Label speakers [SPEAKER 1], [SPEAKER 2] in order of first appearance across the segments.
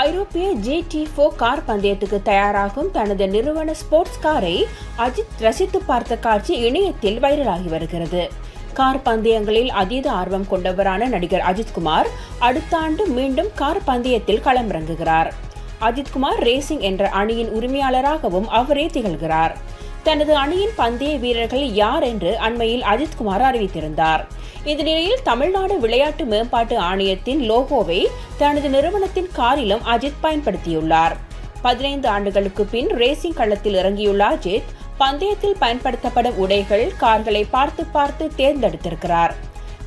[SPEAKER 1] ஐரோப்பிய GT4 car பந்தயத்துக்கு தயாராகும் தனது நிறுவன ஸ்போர்ட்ஸ் காரை அஜித் ரசித்து பார்த்த காட்சி இணையத்தில் வைரலாகி வருகிறது. கார் பந்தயங்களில் அதீத ஆர்வம் கொண்டவரான நடிகர் அஜித்குமார் அடுத்த ஆண்டு மீண்டும் கார் பந்தயத்தில் களமிறங்குகிறார். அஜித்குமார் ரேசிங் என்ற அணியின் உரிமையாளராகவும் அவரே திகழ்கிறார். தனது அணியின் பந்தய வீரர்கள் யார் என்று அண்மையில் அஜித்குமார் அறிவித்திருந்தார். இந்த நிலையில் தமிழ்நாடு விளையாட்டு மேம்பாட்டு ஆணையத்தின் லோகோவை தனது நிறுவனத்தின் காரிலும் அஜித் பயன்படுத்தியுள்ளார். 15 ஆண்டுகளுக்கு பின் ரேசிங் களத்தில் இறங்கியுள்ள அஜித் பந்தயத்தில் பயன்படுத்தப்படும் உடைகள், கார்களை பார்த்து தேர்ந்தெடுத்திருக்கிறார்.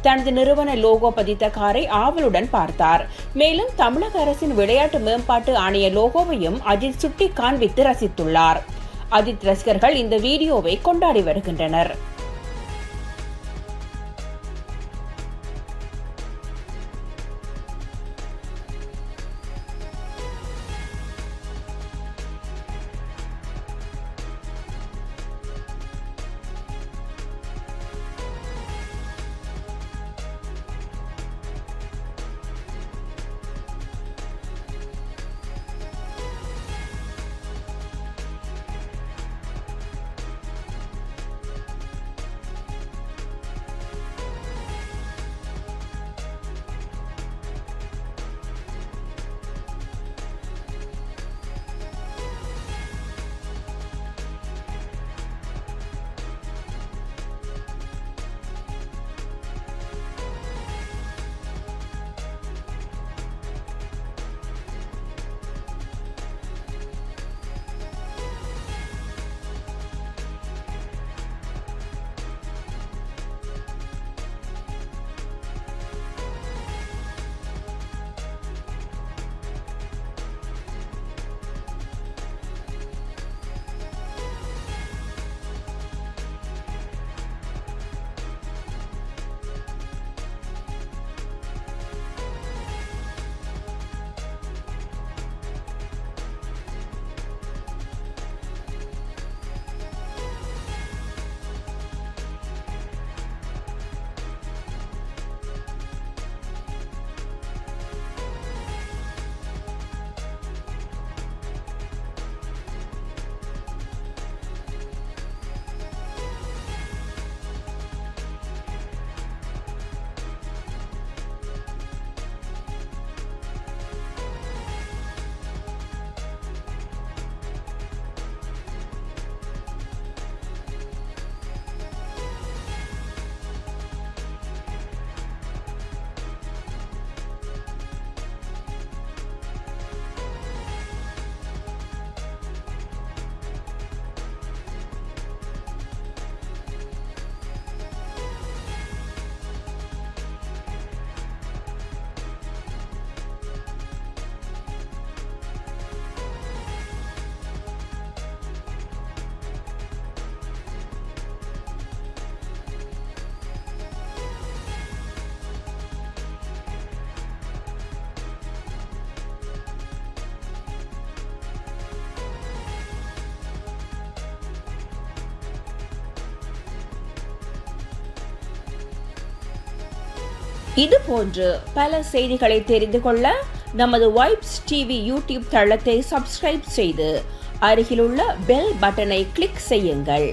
[SPEAKER 1] தனது நிறுவன லோகோ பதித்த காரை ஆவலுடன் பார்த்தார். மேலும் தமிழக அரசின் விளையாட்டு மேம்பாட்டு ஆணைய லோகோவையும் அஜித் சுட்டி காண்பித்து ரசித்துள்ளார். அஜித் ரசிகர்கள் இந்த வீடியோவை கொண்டாடி வருகின்றனர். இது போன்று பல செய்திகளை தெரிந்து கொள்ள நமது வைப்ஸ் டிவி யூடியூப் தளத்தை சப்ஸ்கிரைப் செய்து அருகிலுள்ள பெல் பட்டனை கிளிக் செய்யுங்கள்.